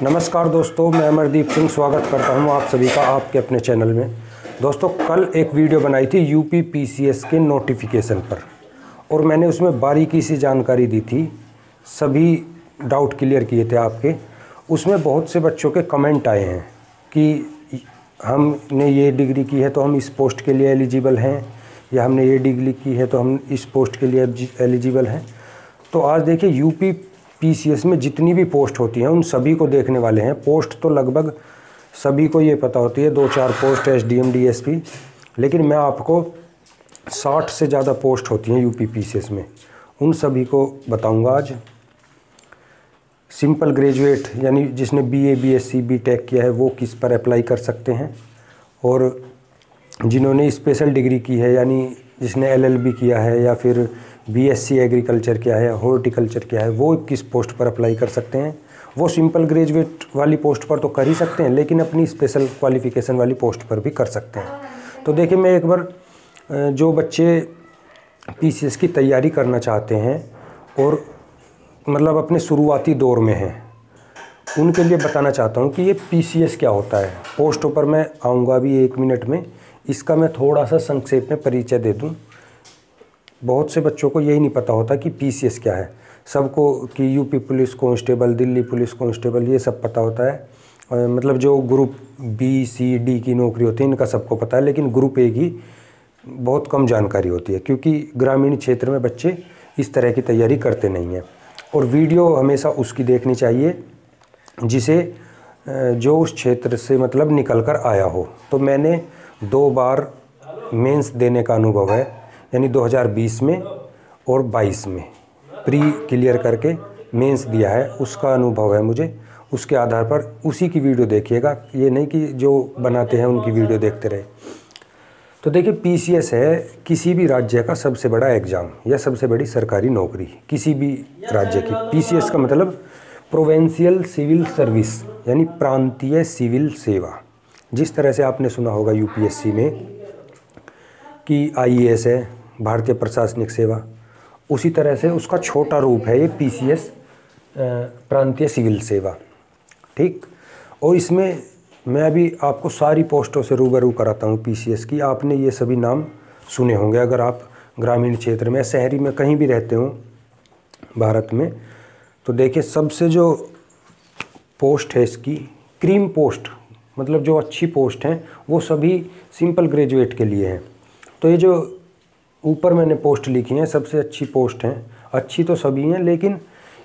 नमस्कार दोस्तों, मैं अमरदीप सिंह स्वागत करता हूं आप सभी का आपके अपने चैनल में। दोस्तों, कल एक वीडियो बनाई थी यूपी पीसीएस के नोटिफिकेशन पर और मैंने उसमें बारीकी से जानकारी दी थी, सभी डाउट क्लियर किए थे आपके। उसमें बहुत से बच्चों के कमेंट आए हैं कि हमने ये डिग्री की है तो हम इस पोस्ट के लिए एलिजिबल हैं, या हमने ये डिग्री की है तो हम इस पोस्ट के लिए एलिजिबल हैं। तो आज देखिए, यूपी पीसीएस में जितनी भी पोस्ट होती हैं उन सभी को देखने वाले हैं। पोस्ट तो लगभग सभी को ये पता होती है, 2-4 पोस्ट एसडीएम डीएसपी, लेकिन मैं आपको 60 से ज़्यादा पोस्ट होती हैं यूपी पीसीएस में, उन सभी को बताऊंगा आज। सिंपल ग्रेजुएट यानी जिसने बीए बीएससी बीटेक किया है वो किस पर अप्लाई कर सकते हैं, और जिन्होंने स्पेशल डिग्री की है यानी जिसने एलएलबी किया है या फिर बीएससी एग्रीकल्चर किया है, हॉर्टिकल्चर किया है, वो किस पोस्ट पर अप्लाई कर सकते हैं। वो सिंपल ग्रेजुएट वाली पोस्ट पर तो कर ही सकते हैं, लेकिन अपनी स्पेशल क्वालिफ़िकेशन वाली पोस्ट पर भी कर सकते हैं। तो देखिए, मैं एक बार जो बच्चे पीसीएस की तैयारी करना चाहते हैं और मतलब अपने शुरुआती दौर में हैं, उनके लिए बताना चाहता हूं कि ये पीसीएस क्या होता है। पोस्टों पर मैं आऊँगा अभी 1 मिनट में, इसका मैं थोड़ा सा संक्षेप में परिचय दे दूँ। बहुत से बच्चों को यही नहीं पता होता कि पीसीएस क्या है। सबको कि UP police constable, Delhi police constable, ये सब पता होता है। मतलब जो ग्रुप बी सी डी की नौकरी होती है इनका सबको पता है, लेकिन ग्रुप ए की बहुत कम जानकारी होती है, क्योंकि ग्रामीण क्षेत्र में बच्चे इस तरह की तैयारी करते नहीं हैं। और वीडियो हमेशा उसकी देखनी चाहिए जिसे जो उस क्षेत्र से मतलब निकल कर आया हो। तो मैंने 2 बार मेंस देने का अनुभव है, यानी 2020 में और 22 में प्री क्लियर करके मेंस दिया है, उसका अनुभव है मुझे। उसके आधार पर उसी की वीडियो देखिएगा, ये नहीं कि जो बनाते हैं उनकी वीडियो देखते रहे। तो देखिए, पीसीएस है किसी भी राज्य का सबसे बड़ा एग्ज़ाम या सबसे बड़ी सरकारी नौकरी किसी भी राज्य की। पीसीएस का मतलब प्रोविंशियल सिविल सर्विस यानी प्रांतीय सिविल सेवा। जिस तरह से आपने सुना होगा यूपीएससी में कि आईएएस है, भारतीय प्रशासनिक सेवा, उसी तरह से उसका छोटा रूप है ये पीसीएस, प्रांतीय सिविल सेवा। ठीक, और इसमें मैं अभी आपको सारी पोस्टों से रूबरू कराता हूँ पीसीएस की। आपने ये सभी नाम सुने होंगे अगर आप ग्रामीण क्षेत्र में, शहरी में कहीं भी रहते हो भारत में। तो देखिए, सबसे जो पोस्ट है इसकी क्रीम पोस्ट, मतलब जो अच्छी पोस्ट हैं वो सभी सिंपल ग्रेजुएट के लिए हैं। तो ये जो ऊपर मैंने पोस्ट लिखी हैं सबसे अच्छी पोस्ट हैं, अच्छी तो सभी हैं, लेकिन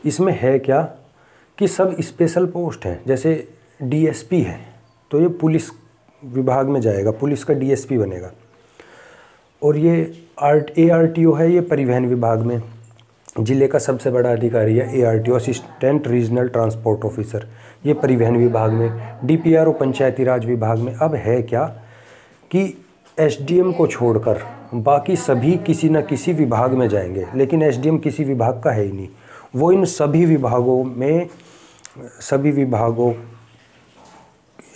इसमें है क्या कि सब स्पेशल पोस्ट हैं। जैसे डीएसपी है तो ये पुलिस विभाग में जाएगा, पुलिस का डीएसपी बनेगा। और ये एआरटीओ है, ये परिवहन विभाग में, ज़िले का सबसे बड़ा अधिकारी है ARTO, assistant regional transport officer, ये परिवहन विभाग में। डीपीआरओ पंचायती राज विभाग में। अब है क्या कि एसडीएम को छोड़कर बाकी सभी किसी न किसी विभाग में जाएंगे, लेकिन एसडीएम किसी विभाग का है ही नहीं। वो इन सभी विभागों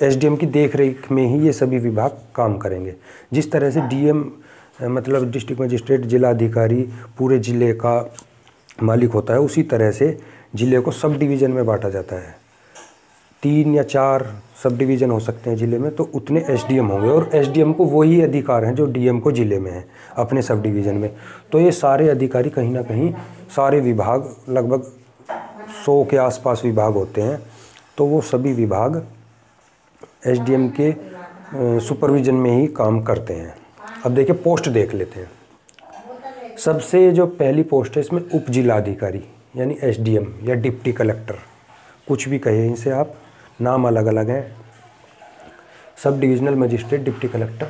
एसडीएम की देखरेख में ही ये सभी विभाग काम करेंगे। जिस तरह से डीएम मतलब डिस्ट्रिक्ट मजिस्ट्रेट, जिला अधिकारी पूरे ज़िले का मालिक होता है, उसी तरह से ज़िले को सब डिवीज़न में बांटा जाता है। 3 या 4 सब डिवीज़न हो सकते हैं ज़िले में, तो उतने एसडीएम होंगे, और एसडीएम को वही अधिकार हैं जो डीएम को ज़िले में है अपने सब डिवीज़न में। तो ये सारे अधिकारी कहीं ना कहीं सारे विभाग, लगभग 100 के आसपास विभाग होते हैं, तो वो सभी विभाग एसडीएम के सुपरविज़न में ही काम करते हैं। अब देखिए, पोस्ट देख लेते हैं। सबसे जो पहली पोस्ट है इसमें उप जिलाधिकारी यानी एसडीएम या डिप्टी कलेक्टर, कुछ भी कहे इनसे आप, नाम अलग अलग हैं। Sub divisional magistrate, deputy collector,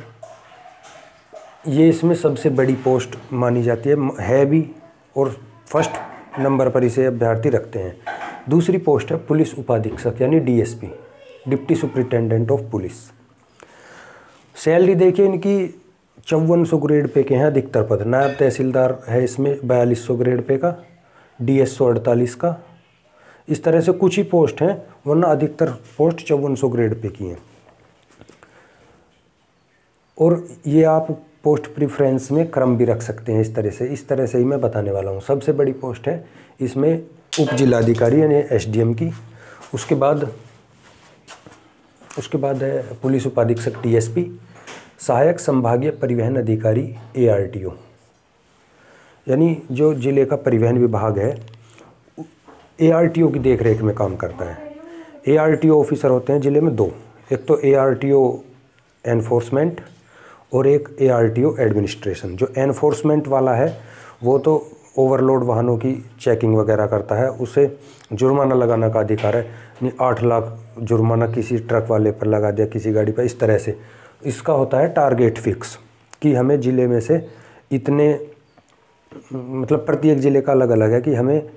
ये इसमें सबसे बड़ी पोस्ट मानी जाती है भी, और फर्स्ट नंबर पर इसे अभ्यर्थी रखते हैं। दूसरी पोस्ट है पुलिस उपाधीक्षक यानी DSP, deputy superintendent of police. Salary देखिए इनकी 5400 ग्रेड पे के हैं अधिकतर पद। नायब तहसीलदार है इसमें 4200 ग्रेड पे का, डीएसओ 48 का। इस तरह से कुछ ही पोस्ट हैं, वरना अधिकतर पोस्ट 5400 ग्रेड पे की हैं। और ये आप पोस्ट प्रेफरेंस में क्रम भी रख सकते हैं इस तरह से ही मैं बताने वाला हूँ। सबसे बड़ी पोस्ट है इसमें उप जिलाधिकारी यानी एसडीएम की। उसके बाद उसके बाद है पुलिस उपाधीक्षक टीएसपी, सहायक संभागीय परिवहन अधिकारी एआरटीओ, यानी जो जिले का परिवहन विभाग है एआरटीओ की देखरेख में काम करता है। एआरटीओ ऑफिसर होते हैं जिले में दो, एक तो एआरटीओ एनफोर्समेंट और एक एआरटीओ एडमिनिस्ट्रेशन। जो एनफोर्समेंट वाला है वो तो ओवरलोड वाहनों की चेकिंग वगैरह करता है, उसे जुर्माना लगाने का अधिकार है। नहीं 8 लाख जुर्माना किसी ट्रक वाले पर लगा दिया, किसी गाड़ी पर, इस तरह से। इसका होता है टारगेट फिक्स कि हमें ज़िले में से इतने, मतलब प्रत्येक ज़िले का अलग अलग है कि हमें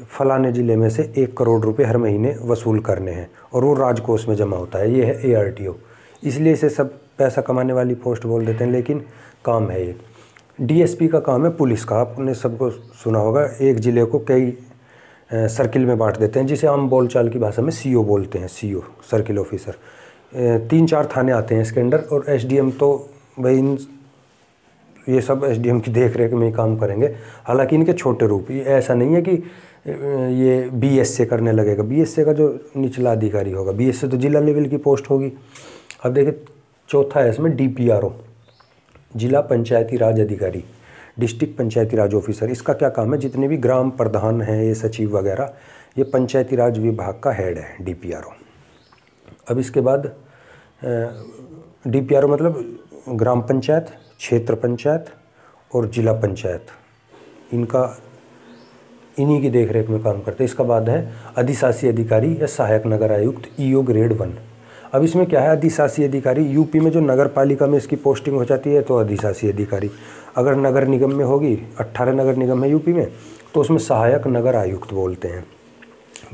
फलाने ज़िले में से 1 करोड़ रुपए हर महीने वसूल करने हैं और वो राजकोष में जमा होता है। ये है एआरटीओ, इसलिए इसे सब पैसा कमाने वाली पोस्ट बोल देते हैं, लेकिन काम है ये। डीएसपी का काम है पुलिस का, आपने सबको सुना होगा, एक ज़िले को कई सर्किल में बांट देते हैं, जिसे आम बोलचाल की भाषा में सीओ बोलते हैं, सीओ सर्किल ऑफिसर। 3-4 थाने आते हैं इसके अंदर, और एसडीएम तो भाई ये सब एसडीएम की देख रेख में ही काम करेंगे। हालांकि इनके छोटे रूप, ये ऐसा नहीं है कि ये बीएसए करने लगेगा। बीएसए का जो निचला अधिकारी होगा, बीएसए तो जिला लेवल की पोस्ट होगी। अब देखिए चौथा है इसमें डीपीआरओ, जिला पंचायती राज अधिकारी, डिस्ट्रिक्ट पंचायती राज ऑफिसर। इसका क्या काम है, जितने भी ग्राम प्रधान हैं, ये सचिव वगैरह, ये पंचायती राज विभाग का हेड है डीपीआरओ। अब इसके बाद डीपीआरओ मतलब ग्राम पंचायत, क्षेत्र पंचायत और जिला पंचायत, इन्हीं की देखरेख में काम करते हैं। इसका बाद है अधिशासी अधिकारी या सहायक नगर आयुक्त, ईओ ग्रेड 1। अब इसमें क्या है, अधिशासी अधिकारी, यूपी में जो नगर पालिका में इसकी पोस्टिंग हो जाती है तो अधिशासी अधिकारी। अगर नगर निगम में होगी, 18 नगर निगम है यूपी में, तो उसमें सहायक नगर आयुक्त बोलते हैं।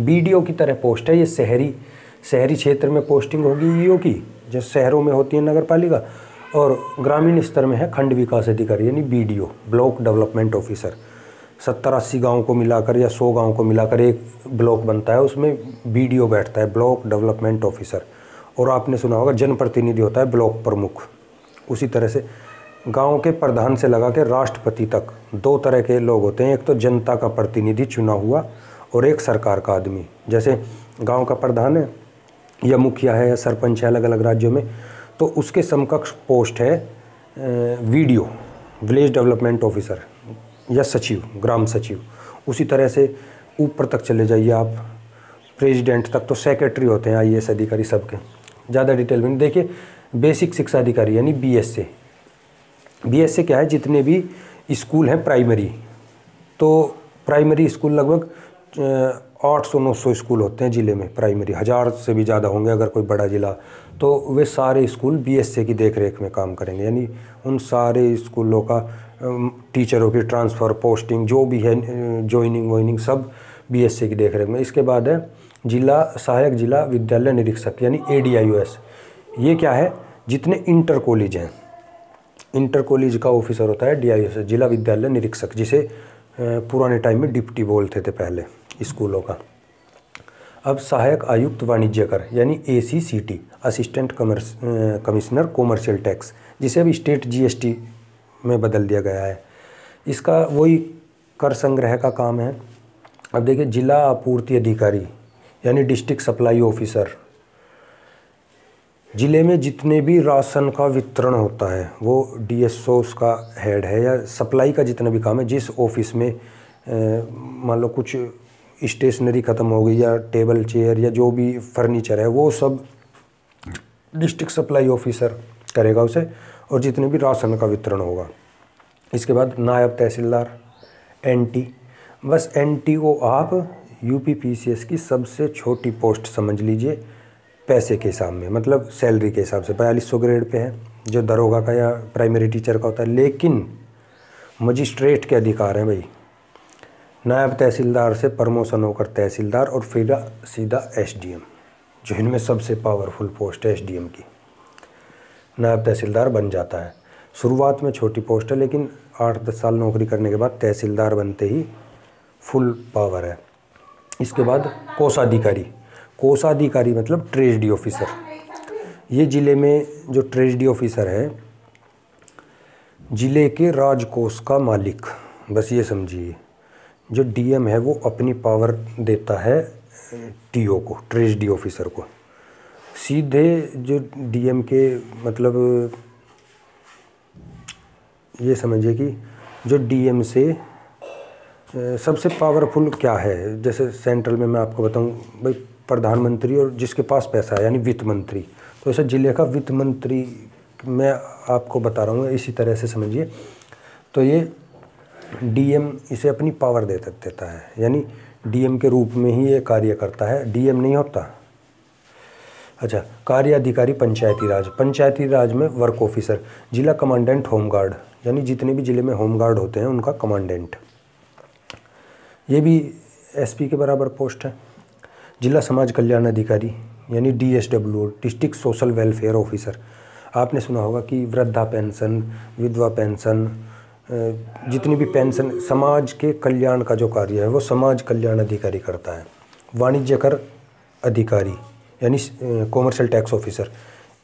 बीडीओ की तरह पोस्ट है ये, शहरी क्षेत्र में पोस्टिंग होगी ईओ की, जैसे शहरों में होती है नगर पालिका, और ग्रामीण स्तर में है खंड विकास अधिकारी यानी बीडीओ, ब्लॉक डेवलपमेंट ऑफिसर। 70-80 गाँव को मिलाकर या 100 गाँव को मिलाकर एक ब्लॉक बनता है, उसमें बीडीओ बैठता है, ब्लॉक डेवलपमेंट ऑफिसर। और आपने सुना होगा जनप्रतिनिधि होता है ब्लॉक प्रमुख। उसी तरह से गांव के प्रधान से लगा के राष्ट्रपति तक 2 तरह के लोग होते हैं, एक तो जनता का प्रतिनिधि चुना हुआ और एक सरकार का आदमी। जैसे गांव का प्रधान है या मुखिया है या सरपंच है अलग अलग राज्यों में, तो उसके समकक्ष पोस्ट है वीडीओ, विलेज डेवलपमेंट ऑफिसर, या सचिव, ग्राम सचिव। उसी तरह से ऊपर तक चले जाइए आप, प्रेसिडेंट तक तो सेक्रेटरी होते हैं आईएएस अधिकारी सबके। ज़्यादा डिटेल में देखिए, बेसिक शिक्षा अधिकारी यानी बीएसए। बीएसए क्या है, जितने भी स्कूल हैं प्राइमरी, तो प्राइमरी स्कूल लगभग 800-900 स्कूल होते हैं ज़िले में प्राइमरी, 1000 से भी ज़्यादा होंगे अगर कोई बड़ा ज़िला, तो वे सारे स्कूल बीएसए की देखरेख में काम करेंगे। यानी उन सारे स्कूलों का टीचरों की ट्रांसफ़र, पोस्टिंग, जो भी है, जॉइनिंग सब बीएसए की देखरेख में। इसके बाद है सहायक जिला विद्यालय निरीक्षक यानी एडीआईओएस। ये क्या है, जितने इंटर कॉलेज हैं, इंटर कॉलेज का ऑफिसर होता है डीआईओएस, जिला विद्यालय निरीक्षक, जिसे पुराने टाइम में डिप्टी बोलते थे पहले स्कूलों का। अब सहायक आयुक्त वाणिज्य कर यानी एसीसीटी, असिस्टेंट कमिश्नर कॉमर्शियल टैक्स, जिसे अब स्टेट जीएसटी में बदल दिया गया है। इसका वही कर संग्रह का काम है। अब देखिए जिला आपूर्ति अधिकारी यानी डिस्ट्रिक्ट सप्लाई ऑफिसर, ज़िले में जितने भी राशन का वितरण होता है वो डीएसओ उसका हेड है, या सप्लाई का जितना भी काम है, जिस ऑफिस में मान लो कुछ स्टेशनरी ख़त्म हो गई या टेबल चेयर या जो भी फर्नीचर है, वो सब डिस्ट्रिक्ट सप्लाई ऑफिसर करेगा उसे, और जितने भी राशन का वितरण होगा। इसके बाद नायब तहसीलदार, एनटी, बस एनटी को आप यूपीपीसीएस की सबसे छोटी पोस्ट समझ लीजिए पैसे के हिसाब में, मतलब सैलरी के हिसाब से 4200 ग्रेड पे है, जो दरोगा का या प्राइमरी टीचर का होता है। लेकिन मजिस्ट्रेट के अधिकार हैं भाई, नायब तहसीलदार से प्रमोशन होकर तहसीलदार और फिर सीधा एसडीएम, जो इनमें सबसे पावरफुल पोस्ट है एसडीएम की, नायब तहसीलदार बन जाता है। शुरुआत में छोटी पोस्ट है, लेकिन 8-10 साल नौकरी करने के बाद तहसीलदार बनते ही फुल पावर है। इसके बाद कोषाधिकारी, कोषाधिकारी मतलब ट्रेजरी ऑफिसर। ये ज़िले में जो ट्रेजरी ऑफिसर है, ज़िले के राजकोष का मालिक, बस ये समझिए। जो डीएम है वो अपनी पावर देता है टीओ को, ट्रेजरी ऑफिसर को, सीधे जो डीएम के मतलब ये समझिए कि जो डीएम से सबसे पावरफुल क्या है, जैसे सेंट्रल में मैं आपको बताऊं भाई प्रधानमंत्री और जिसके पास पैसा है यानी वित्त मंत्री, तो ऐसे जिले का वित्त मंत्री मैं आपको बता रहा हूँ, इसी तरह से समझिए। तो ये डीएम इसे अपनी पावर देता है, यानी डीएम के रूप में ही ये कार्य करता है, डीएम नहीं होता। अच्छा, कार्य अधिकारी पंचायती राज में वर्क ऑफिसर, जिला कमांडेंट होमगार्ड, यानी जितने भी जिले में होमगार्ड होते हैं उनका कमांडेंट, ये भी एसपी के बराबर पोस्ट है। जिला समाज कल्याण अधिकारी यानी DSW, district social welfare officer, आपने सुना होगा कि वृद्धा पेंशन, विधवा पेंशन, जितनी भी पेंशन समाज के कल्याण का जो कार्य है वो समाज कल्याण अधिकारी करता है। वाणिज्य कर अधिकारी यानी कॉमर्शियल टैक्स ऑफिसर,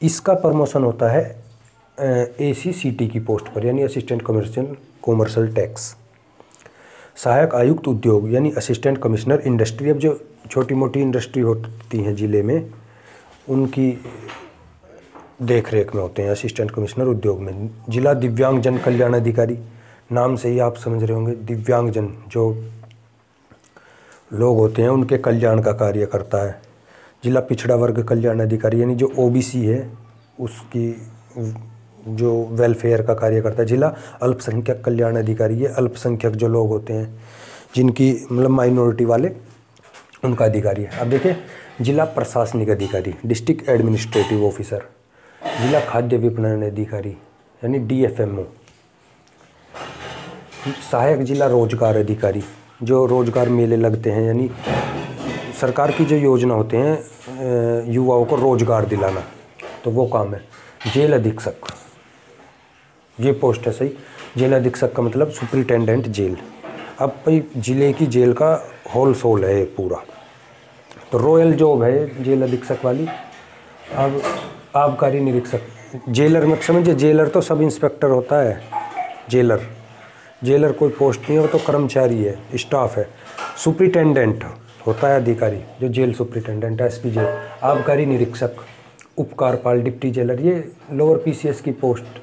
इसका प्रमोशन होता है एसीसीटी की पोस्ट पर यानी असिस्टेंट कॉमर्शियल टैक्स। सहायक आयुक्त उद्योग यानी असिस्टेंट कमिश्नर इंडस्ट्री, अब जो छोटी मोटी इंडस्ट्री होती हैं ज़िले में उनकी देख रेख में होते हैं असिस्टेंट कमिश्नर उद्योग में। जिला दिव्यांग जन कल्याण अधिकारी, नाम से ही आप समझ रहे होंगे, दिव्यांग जन जो लोग होते हैं उनके कल्याण का कार्य करता है। जिला पिछड़ा वर्ग कल्याण अधिकारी यानी जो ओबीसी है उसकी जो वेलफेयर का कार्य करता है। जिला अल्पसंख्यक कल्याण अधिकारी, ये अल्पसंख्यक जो लोग होते हैं जिनकी मतलब माइनॉरिटी वाले, उनका अधिकारी है। अब देखिए, जिला प्रशासनिक अधिकारी डिस्ट्रिक्ट एडमिनिस्ट्रेटिव ऑफिसर, जिला खाद्य विपणन अधिकारी यानी डीएफएमओ, सहायक जिला रोजगार अधिकारी, जो रोजगार मेले लगते हैं यानी सरकार की जो योजना होते हैं युवाओं को रोजगार दिलाना, तो वो काम है। जेल अधीक्षक, ये पोस्ट है सही, जेल अधीक्षक का मतलब सुपरिटेंडेंट जेल। अब भाई जिले की जेल का होल सोल है पूरा, तो रॉयल जॉब है जेल अधीक्षक वाली। अब आबकारी निरीक्षक, जेलर मत समझिए, जेलर तो सब इंस्पेक्टर होता है, जेलर कोई पोस्ट नहीं है, वो तो कर्मचारी है, स्टाफ है। सुपरिटेंडेंट होता है अधिकारी, जो जेल सुपरिटेंडेंट एसपी जेल। आबकारी निरीक्षक, उपकारपाल, डिप्टी जेलर, ये लोअर पीसीएस की पोस्ट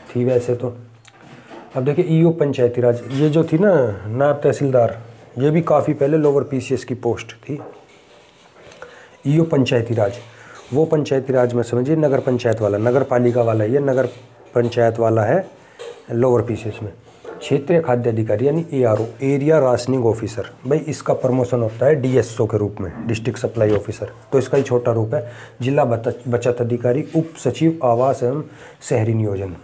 थी वैसे तो। अब देखिए ईओ पंचायती राज, ये जो थी ना नायब तहसीलदार, ये भी काफ़ी पहले लोअर पीसीएस की पोस्ट थी। ईओ पंचायती राज, वो पंचायती राज में समझिए नगर पंचायत वाला, नगर पालिका वाला, ये नगर पंचायत वाला है लोअर पीसीएस में। क्षेत्रीय खाद्य अधिकारी यानी एआरओ, एरिया राशनिंग ऑफिसर, भाई इसका प्रमोशन होता है डीएसओ के रूप में, डिस्ट्रिक्ट सप्लाई ऑफिसर, तो इसका ही छोटा रूप है। जिला बचत अधिकारी, उप सचिव आवास एवं शहरी नियोजन,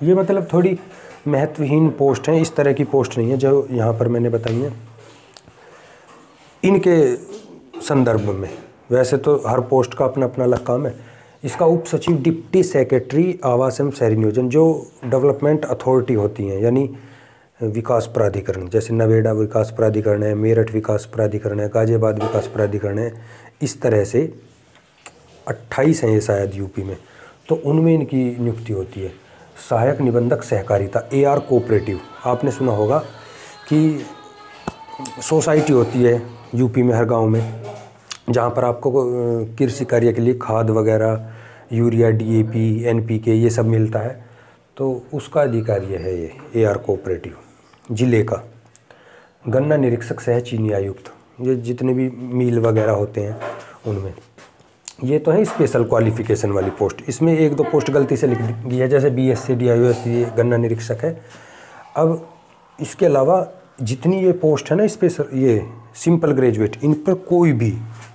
ये मतलब थोड़ी महत्वहीन पोस्ट हैं, इस तरह की पोस्ट नहीं है जो यहाँ पर मैंने बताई है। इनके संदर्भ में वैसे तो हर पोस्ट का अपना अपना अलग काम है। इसका उप सचिव, डिप्टी सेक्रेटरी आवास एवं शहरी नियोजन, जो डेवलपमेंट अथॉरिटी होती हैं यानी विकास प्राधिकरण, जैसे नवेड़ा विकास प्राधिकरण है, मेरठ विकास प्राधिकरण है, गाजियाबाद विकास प्राधिकरण है, इस तरह से 28 हैं ये शायद यूपी में, तो उनमें इनकी नियुक्ति होती है। सहायक निबंधक सहकारिता, एआर कोऑपरेटिव, आपने सुना होगा कि सोसाइटी होती है यूपी में हर गांव में, जहां पर आपको कृषि कार्य के लिए खाद वगैरह, यूरिया, डीएपी, एनपीके ये सब मिलता है, तो उसका अधिकारी है ये एआर कोऑपरेटिव। जिले का गन्ना निरीक्षक सह चीनी आयुक्त, ये जितने भी मिल वगैरह होते हैं उनमें, ये तो है स्पेशल क्वालिफिकेशन वाली पोस्ट। इसमें एक दो पोस्ट गलती से लिख दी है, जैसे बीएससी डीआईओएस, ये गन्ना निरीक्षक है। अब इसके अलावा जितनी ये पोस्ट है ना स्पेशल, ये सिंपल ग्रेजुएट, इन पर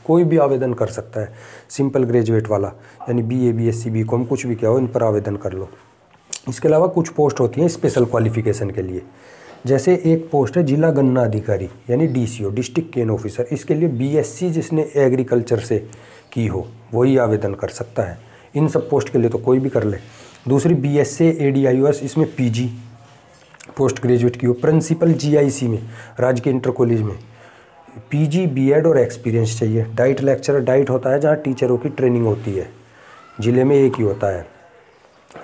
कोई भी आवेदन कर सकता है। सिंपल ग्रेजुएट वाला यानी बीए, बीएससी, बीकॉम कुछ भी क्या हो, इन पर आवेदन कर लो। इसके अलावा कुछ पोस्ट होती हैं स्पेशल क्वालिफिकेशन के लिए, जैसे एक पोस्ट है जिला गन्ना अधिकारी यानी डीसीओ, डिस्ट्रिक्ट केन ऑफिसर, इसके लिए बीएससी जिसने एग्रीकल्चर से की हो वही आवेदन कर सकता है। इन सब पोस्ट के लिए तो कोई भी कर ले। दूसरी बीएससी एडीआईओएस, इसमें पीजी पोस्ट ग्रेजुएट की हो। प्रिंसिपल जीआईसी में, राजकीय इंटर कॉलेज में पीजी, बीएड और एक्सपीरियंस चाहिए। डाइट लेक्चरर, डाइट होता है जहाँ टीचरों की ट्रेनिंग होती है, ज़िले में एक ही होता है।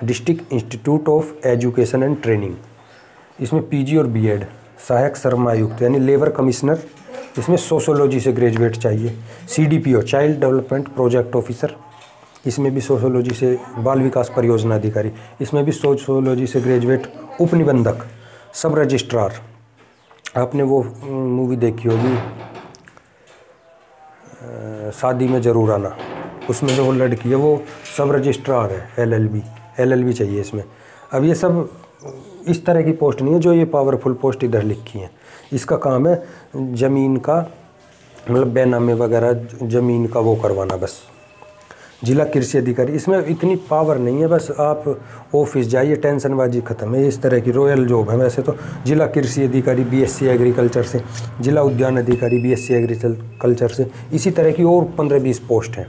District institute of education and training, इसमें पीजी और बीएड। सहायक श्रम आयुक्त यानी लेबर कमिश्नर इसमें सोशोलॉजी से ग्रेजुएट चाहिए। CDPO child development project officer, इसमें भी सोशोलॉजी से, बाल विकास परियोजना अधिकारी, इसमें भी सोशोलॉजी से ग्रेजुएट। उपनिबंधक, सब रजिस्ट्रार, आपने वो मूवी देखी होगी शादी में ज़रूर आना, उसमें जो वो लड़की है वो सब रजिस्ट्रार है। LLB चाहिए इसमें। अब ये सब इस तरह की पोस्ट नहीं है जो ये पावरफुल पोस्ट इधर लिखी हैं। इसका काम है ज़मीन का, मतलब बैनामे वगैरह ज़मीन का वो करवाना बस। जिला कृषि अधिकारी, इसमें इतनी पावर नहीं है, बस आप ऑफिस जाइए, टेंशनबाजी ख़त्म है। इस तरह की रॉयल जॉब है। वैसे तो जिला कृषि अधिकारी BSc एग्रीकल्चर से, जिला उद्यान अधिकारी BSc एग्रीकल्चर से, इसी तरह की और 15-20 पोस्ट हैं।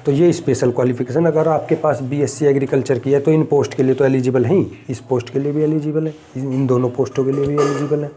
तो ये स्पेशल क्वालिफिकेशन, अगर आपके पास BSc एग्रीकल्चर की है तो इन पोस्ट के लिए तो एलिजिबल हैं ही, इस पोस्ट के लिए भी एलिजिबल है, इन दोनों पोस्टों के लिए भी एलिजिबल है।